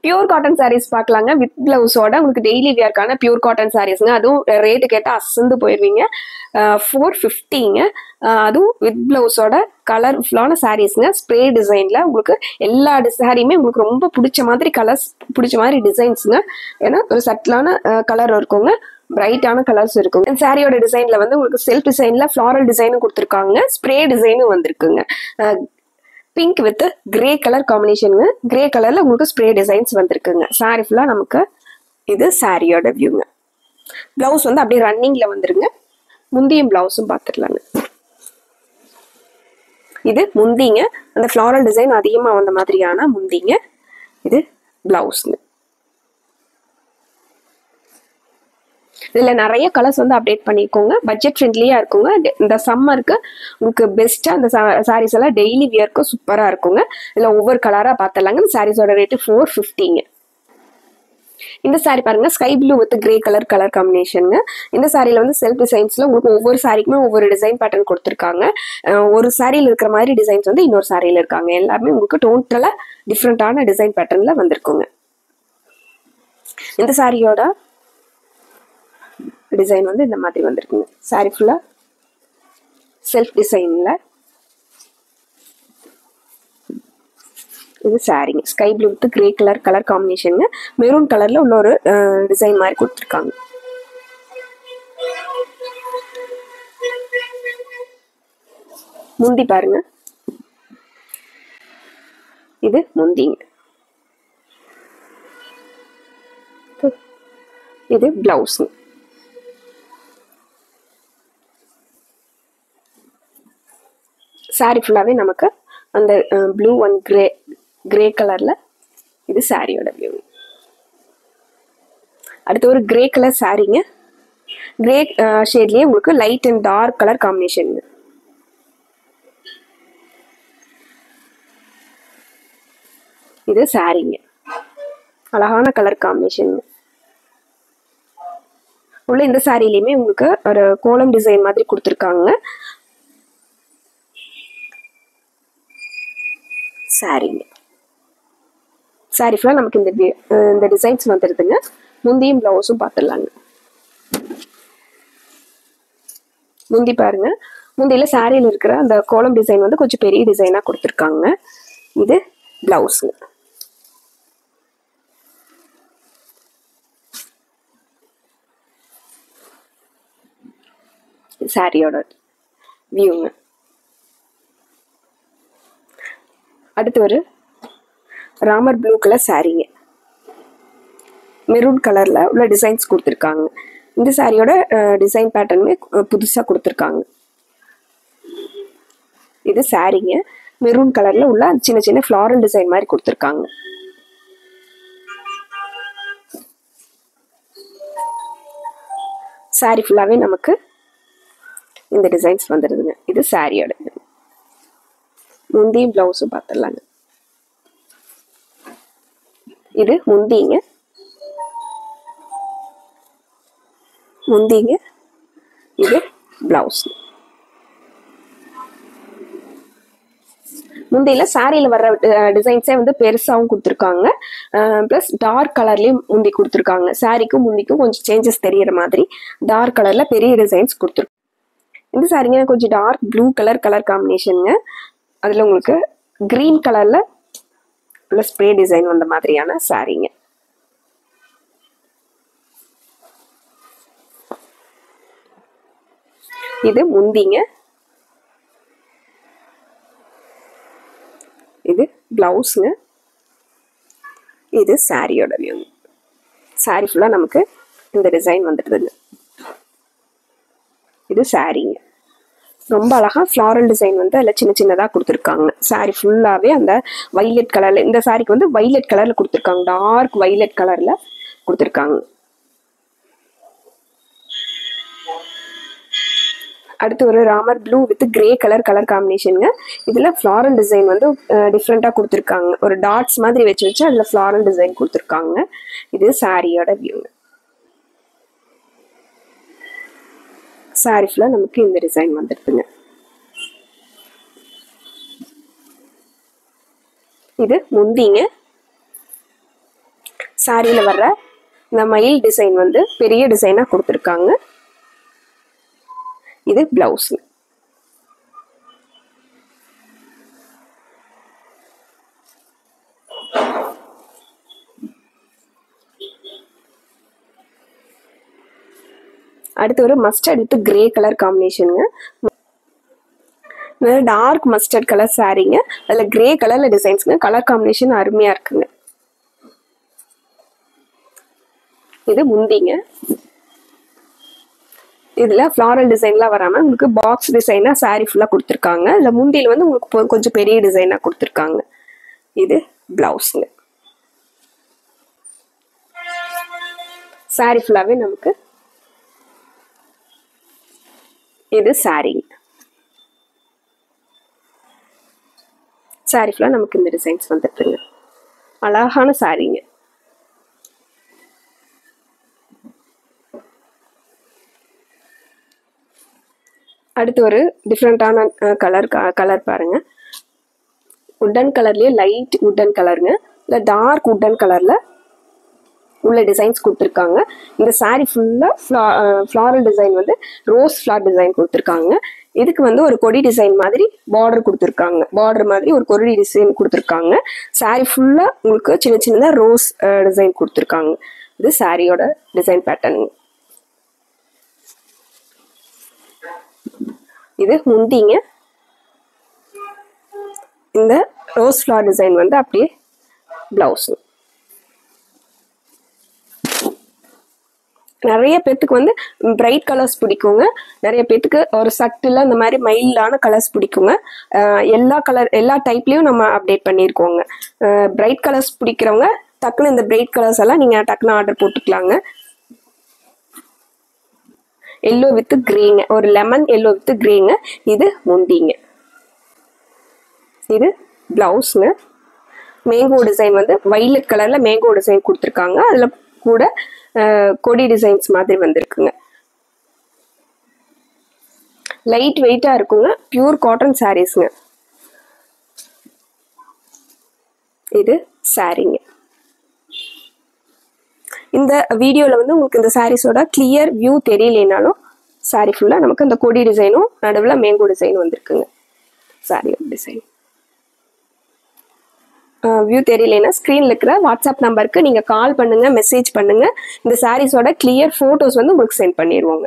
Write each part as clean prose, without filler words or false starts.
Pure cotton saris பார்க்கலாங்க. With பிளவுஸோட உங்களுக்கு daily வியர்க்கான pure cotton சாரீஸ்ங்க. அதுவும் ரேட்டு கேட்டால் அசந்து போயிடுவீங்க. 450ங்க. அதுவும் வித் பிளவுஸோட கலர்ஃபுல்லான சாரீஸ்ங்க. ஸ்ப்ரே டிசைனில் உங்களுக்கு எல்லா சாரியுமே உங்களுக்கு ரொம்ப பிடிச்ச மாதிரி கலர்ஸ், பிடிச்ச மாதிரி டிசைன்ஸுங்க. ஏன்னா ஒரு சட்டிலான கலர் இருக்குங்க, பிரைட்டான கலர்ஸ் இருக்கும். இந்த சாரியோட டிசைன்ல வந்து உங்களுக்கு செல்ஃப் டிசைன்ல ஃப்ளாரல் டிசைனும் கொடுத்துருக்காங்க, ஸ்ப்ரே டிசைனும் வந்திருக்குங்க. பிங்க் வித் கிரே கலர் காம்பினேஷனுங்க. கிரே கலர்ல உங்களுக்கு ஸ்ப்ரே டிசைன்ஸ் வந்திருக்குங்க. சாரி ஃபுல்லா நமக்கு இது சாரியோட வியூங்க. பிளவுஸ் வந்து அப்படியே ரன்னிங்ல வந்துருங்க. முந்தியும் பிளவுஸும் பார்த்துடலாங்க. இது முந்திங்க, அந்த ஃப்ளாரல் டிசைன் அதிகமா வந்த மாதிரியான முந்திங்க. இது பிளவுஸ்ங்க. இதுல நிறைய கலர்ஸ் வந்து அப்டேட் பண்ணிக்கோங்க. பட்ஜெட் ஃப்ரெண்ட்லியா இருக்குங்க. இந்த சம்மருக்கு உங்களுக்கு பெஸ்டா இந்த சாரீஸ் எல்லாம் டெய்லி வியர்க்கும் சூப்பரா இருக்குங்க. இதுல ஒவ்வொரு கலரா பார்த்தலாங்க. இந்த சாரீஸோட ரேட்டு 450ங்க. இந்த சாரி பாருங்க, sky blue with grey colour காம்பினேஷனுங்க. இந்த சாரியில வந்து செல்ஃப் டிசைன்ஸ்ல உங்களுக்கு ஒவ்வொரு சாரிக்குமே ஒவ்வொரு டிசைன் பேட்டர்ன் கொடுத்துருக்காங்க. ஒரு சாரியில இருக்கிற மாதிரி டிசைன்ஸ் வந்து இன்னொரு சாரியில இருக்காங்க. எல்லாமே உங்களுக்கு டோட்டலா டிஃப்ரெண்டான டிசைன் பேட்டர்ன்ல வந்திருக்குங்க. இந்த சாரியோட டிசைன் வந்து இந்த மாதிரி வந்திருக்குங்க. சாரி ஃபுல்லா செல்ஃப் டிசைன்ல. இது சாரிங்க, sky blue with grey colour காம்பினேஷனுங்க. மெரூன் கலர்ல உள்ள ஒரு டிசைன் மாதிரி கொடுத்துருக்காங்க. முந்தி பாருங்க, இது முந்திங்க. இது பிளவுஸுங்க. சாரி ஃபுல்லாவே நமக்கு அந்த ப்ளூ அண்ட் கிரே கலர்ல இது சாரியோட வியூ. அடுத்து ஒரு கிரே கலர் சாரிங்க. கிரே ஷேட்லயே உங்களுக்கு light and dark colour combination. இது சாரிங்க, அழகான கலர் காம்பினேஷன். உள்ள இந்த சாரிலையுமே உங்களுக்கு ஒரு கோலம் டிசைன் மாதிரி கொடுத்துருக்காங்க. சாரிங்க, சாரி ஃபுல்லா நமக்கு இந்த டிசைன்ஸ் வந்துடுதுங்க. முந்தியும் பிளவுஸும் பார்த்துடலாங்க. முந்தி பாருங்க, முந்தியில சாரியில் இருக்கிற அந்த கோலம் டிசைன் வந்து கொஞ்சம் பெரிய டிசைனா கொடுத்துருக்காங்க. இது பிளவுஸுங்க. சாரியோட வியூங்க. அடுத்து ஒரு ராமர் ப்ளூ கலர் சாரிங்க. மெரூன் கலர்ல உள்ள டிசைன்ஸ் கொடுத்துருக்காங்க. இந்த சாரியோட டிசைன் பேட்டர்னுமே புதுசா கொடுத்துருக்காங்க. இது சாரிங்க, மெரூன் கலர்ல உள்ள சின்ன சின்ன ஃப்ளாரல் டிசைன் மாதிரி கொடுத்துருக்காங்க. சாரி ஃபுல்லாவே நமக்கு இந்த டிசைன்ஸ் வந்துடுதுங்க. இது சாரியோட முந்தியும் பிளவுஸும் பார்த்துடலாங்க. இது முந்திங்க, முந்திங்க. இது பிளவுஸ். முந்தியில சாரியில வர்ற டிசைன்ஸே வந்து பெருசாகவும் கொடுத்துருக்காங்க. பிளஸ் டார்க் கலர்லயும் முந்தி கொடுத்துருக்காங்க. சாரிக்கும் முந்திக்கும் கொஞ்சம் சேஞ்சஸ் தெரியற மாதிரி டார்க் கலர்ல பெரிய டிசைன்ஸ் கொடுத்துருக்காங்க. இந்த சாரிங்க கொஞ்சம் டார்க் ப்ளூ கலர் காம்பினேஷனுங்க. அதுல உங்களுக்கு கிரீன் கலர்ல உள்ள ஸ்ப்ரே டிசைன் வந்த மாதிரியான சாரிங்க. இது முந்திங்க, இது பிளவுஸுங்க. இது சாரியோட வியூ. சாரி ஃபுல்லா நமக்கு இந்த டிசைன் வந்துடுதுங்க. இது சாரிங்க, ரொம்ப அழகா ஃப்ளாரல் டிசைன் வந்து அதில் சின்ன சின்னதாக கொடுத்துருக்காங்க. சாரி ஃபுல்லாகவே அந்த வைலட் கலரில், இந்த சாரிக்கு வந்து வைலட் கலரில் கொடுத்துருக்காங்க, டார்க் வைலட் கலரில் கொடுத்துருக்காங்க. அடுத்து ஒரு Ramar blue with grey colour காம்பினேஷனுங்க. இதில் ஃப்ளாரல் டிசைன் வந்து டிஃப்ரெண்ட்டாக கொடுத்துருக்காங்க. ஒரு டாட்ஸ் மாதிரி வச்சு அதில் ஃப்ளாரல் டிசைன் கொடுத்துருக்காங்க. இது சாரியோட வியூங்க. சாரி ஃபுல்லா நமக்கு இந்த டிசைன் வந்துடுதுங்க. இது முந்திங்க, சாரியில வர்ற இந்த மயில் டிசைன் வந்து பெரிய டிசைனா கொடுத்துருக்காங்க. இது பிளவுஸ். அடுத்து ஒரு மஸ்டர்ட் வித் கிரே கலர் காம்பினேஷனுங்க. டார்க் மஸ்டர்ட் கலர் சாரீங்க. அதுல கிரே கலர்ல டிசைன்ஸ்ங்க. கலர் காம்பினேஷன் அருமையா இருக்குங்க. இது முந்திங்க. இதுல ஃபிளாரல் டிசைன்லாம் வராம உங்களுக்கு பாக்ஸ் டிசைனா சாரி ஃபுல்லா கொடுத்துருக்காங்க. இதுல முந்தியில வந்து உங்களுக்கு கொஞ்சம் பெரிய டிசைனா கொடுத்துருக்காங்க. இது பிளவுஸ்ங்க. சாரி ஃபுல்லாவே நமக்கு இது சாரி. சாரி ஃபுல்லா நமக்கு இந்த டிசைன்ஸ் வந்துட்டுங்க. அழகான சாரிங்க. அடுத்து ஒரு டிஃப்ரெண்டான கலர் பாருங்க. உட்டன் கலர்லயே லைட் உட்டன் கலருங்க. இல்லை டார்க் உட்டன் கலர்ல உள்ள டிசைன்ஸ் கொடுத்துருக்காங்க. இந்த சாரி ஃபுல்லா ஃப்ளாரல் டிசைன் வந்து ரோஸ் ஃப்ளார் டிசைன் கொடுத்துருக்காங்க. இதுக்கு வந்து ஒரு கொடி டிசைன் மாதிரி பார்டர் கொடுத்துருக்காங்க. பார்டர் மாதிரி ஒரு கொடி டிசைன் கொடுத்துருக்காங்க. சாரி ஃபுல்லா உங்களுக்கு சின்ன சின்னதா ரோஸ் டிசைன் கொடுத்துருக்காங்க. இது சாரியோட டிசைன் பேட்டர்ன். இது முந்திங்க. இந்த ரோஸ் ஃப்ளார் டிசைன் வந்து அப்படியே பிளவுஸ். நிறைய பேத்துக்கு வந்து பிரைட் கலர்ஸ் பிடிக்குங்க. நிறைய பேத்துக்கு ஒரு சட்டில் இந்த மாதிரி மைல்டான கலர்ஸ் பிடிக்குங்க. எல்லா டைப்லயும் நம்ம அப்டேட் பண்ணியிருக்கோங்க. பிரைட் கலர்ஸ் பிடிக்கிறவங்க டக்குன்னு இந்த பிரைட் கலர்ஸ் எல்லாம் நீங்க டக்குன்னு ஆர்டர் போட்டுக்கலாங்க. எல்லோ வித் கிரேங்க. ஒரு லெமன் எல்லோ வித் கிரேங்க. இது முந்திங்க. இது பிளவுஸ்ங்க. மேங்கோ டிசைன் வந்து வைலட் கலர்ல மேங்கோ டிசைன் கொடுத்துருக்காங்க. அதுல கூட கொடி டிசைன்ஸ் மாதிரி வந்திருக்குங்க. லைட் வெயிட்டா இருக்குங்க. பியூர் காட்டன் சாரீஸ்ங்க. இது சாரீங்க. இந்த வீடியோல வந்து உங்களுக்கு இந்த சாரீஸோட கிளியர் வியூ தெரியலனாலும் சாரி ஃபுல்லா நமக்கு இந்த கொடி டிசைனும் நடுவுல மேங்கோ டிசைன் வந்திருக்குங்க. சாரியோட டிசைன் வியூ தெரியலனா ஸ்க்ரீனில் இருக்கிற வாட்ஸ்அப் நம்பருக்கு நீங்கள் கால் பண்ணுங்கள், மெசேஜ் பண்ணுங்கள். இந்த சாரீஸோட கிளியர் ஃபோட்டோஸ் வந்து உங்களுக்கு சென்ட் பண்ணிடுவோங்க.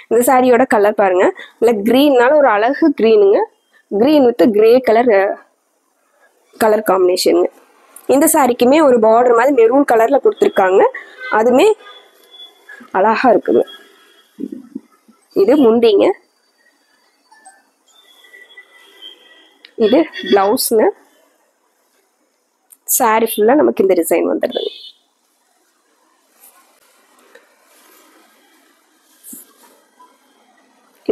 இந்த சாரியோட கலர் பாருங்கள். இல்லை க்ரீன்னால ஒரு அழகு க்ரீனுங்க. க்ரீன் வித் கிரே கலர் காம்பினேஷனுங்க. இந்த சாரிக்குமே ஒரு பார்டர் மாதிரி மெரூன் கலரில் கொடுத்துருக்காங்க. அதுவுமே அழகாக இருக்குங்க. இது முந்திங்க. இது பிளவுஸ்ங்க. சாரி ஃபுல்லா நமக்கு இந்த டிசைன் வந்துடுது.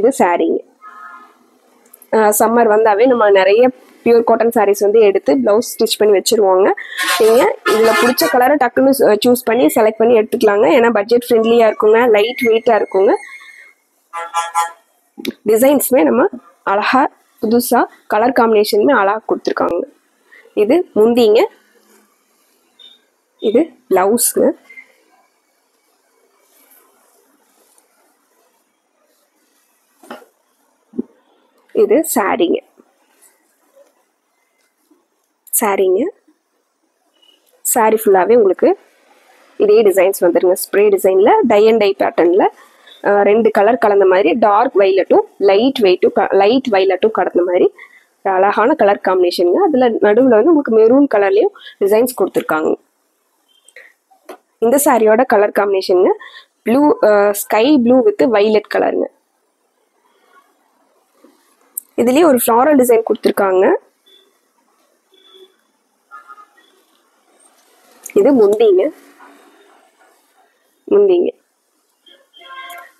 இது சாரிங்க. சம்மர் வந்தாவே நம்ம நிறைய பியூர் காட்டன் சாரீஸ் வந்து எடுத்து பிளவுஸ் ஸ்டிச் பண்ணி வச்சிருவாங்க. நீங்கள் இதில் பிடிச்ச கலரை டக்குன்னு சூஸ் பண்ணி செலக்ட் பண்ணி எடுத்துக்கலாங்க. ஏன்னா பட்ஜெட் ஃப்ரெண்ட்லியாக இருக்குங்க. லைட் வெயிட்டாக இருக்குங்க. டிசைன்ஸுமே நம்ம அழகா புதுசாக கலர் காம்பினேஷனுமே அழகாக கொடுத்துருக்காங்க. இது முந்திங்க. இது பிளவுஸ்ங்க. இது சாரிங்க. சாரி ஃபுல்லாவே உங்களுக்கு இதே டிசைன்ஸ் வந்துருங்க. ஸ்ப்ரே டிசைன்ல டை அண்ட் டை பேட்டர்ன்ல ரெண்டு கலர் கலந்த மாதிரி டார்க் வைலட்டும் லைட் வைலட்டும் கலந்த மாதிரி அழகான கலர் காம்பினேஷனுங்க. அதுல நடுவில் வந்து உங்களுக்கு மெரூன் கலர்லயும் டிசைன்ஸ் கொடுத்துருக்காங்க. இந்த சாரியோட கலர் காம்பினேஷனுங்க blue, sky blue with violet கலருங்க. இதுலயே ஒரு ஃப்ளாரல் டிசைன் கொடுத்துருக்காங்க. இது முந்திங்க.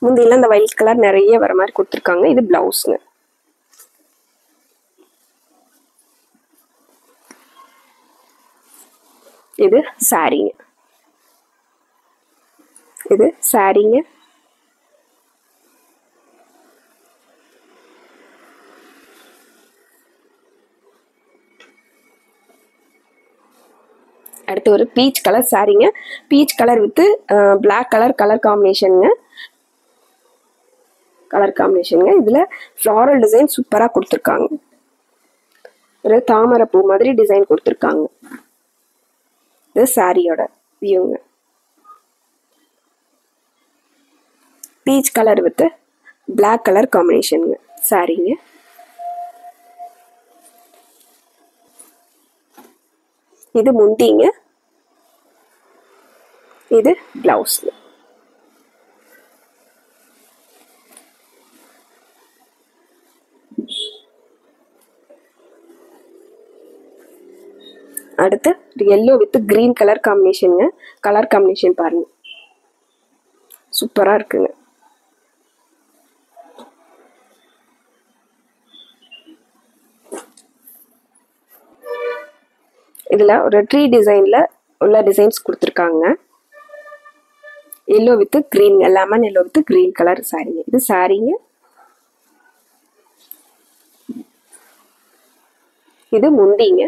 முந்தியில இந்த வைலட் கலர் நிறைய வர மாதிரி கொடுத்துருக்காங்க. இது பிளவுஸ்ங்க. இது சாரிங்க. அடுத்து ஒரு பீச் கலர் சாரீங்க. Peach colour with black colour காம்பினேஷனுங்க. இதுல ஃப்ளாரல் டிசைன் சூப்பரா கொடுத்துருக்காங்க. ஒரு தாமரை பூ மாதிரி டிசைன் கொடுத்துருக்காங்க. இது சாரியோட வியூங்க. Peach colour with black colour காம்பினேஷனுங்க சாரீங்க. இது முந்திங்க. இது பிளவுஸ். அடுத்து yellow வித் கிரீன் கலர் காம்பினேஷனுங்க. கலர் காம்பினேஷன் பாருங்க, சூப்பரா இருக்குங்க. இதுல ஒரு ட்ரீ டிசைன்ல உள்ள டிசைன்ஸ் கொடுத்துருக்காங்க. Yellow with green, lemon yellow with green colour சாரீங்க. இது சாரீங்க. இது முந்திங்க.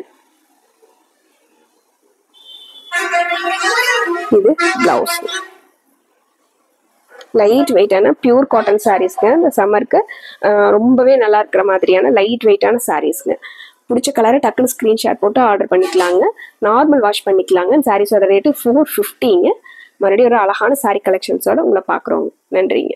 இது பிளவுஸ். லைட் வெயிட்டான பியூர் காட்டன் சாரீஸ்ங்க. இந்த சம்மருக்கு ரொம்பவே நல்லா இருக்கிற மாதிரியான லைட் வெயிட்டான சாரீஸ்ங்க. பிடிச்ச கலரை டக்குன்னு ஸ்க்ரீன்ஷாட் போட்டு ஆர்டர் பண்ணிக்கலாங்க. நார்மல் வாஷ் பண்ணிக்கலாங்க. சாரீஸோட ரேட்டு 450ங்க. மறுபடியும் ஒரு அழகான சாரீ கலெக்ஷன்ஸோட உங்களை பார்க்குறோங்க. நன்றிங்க.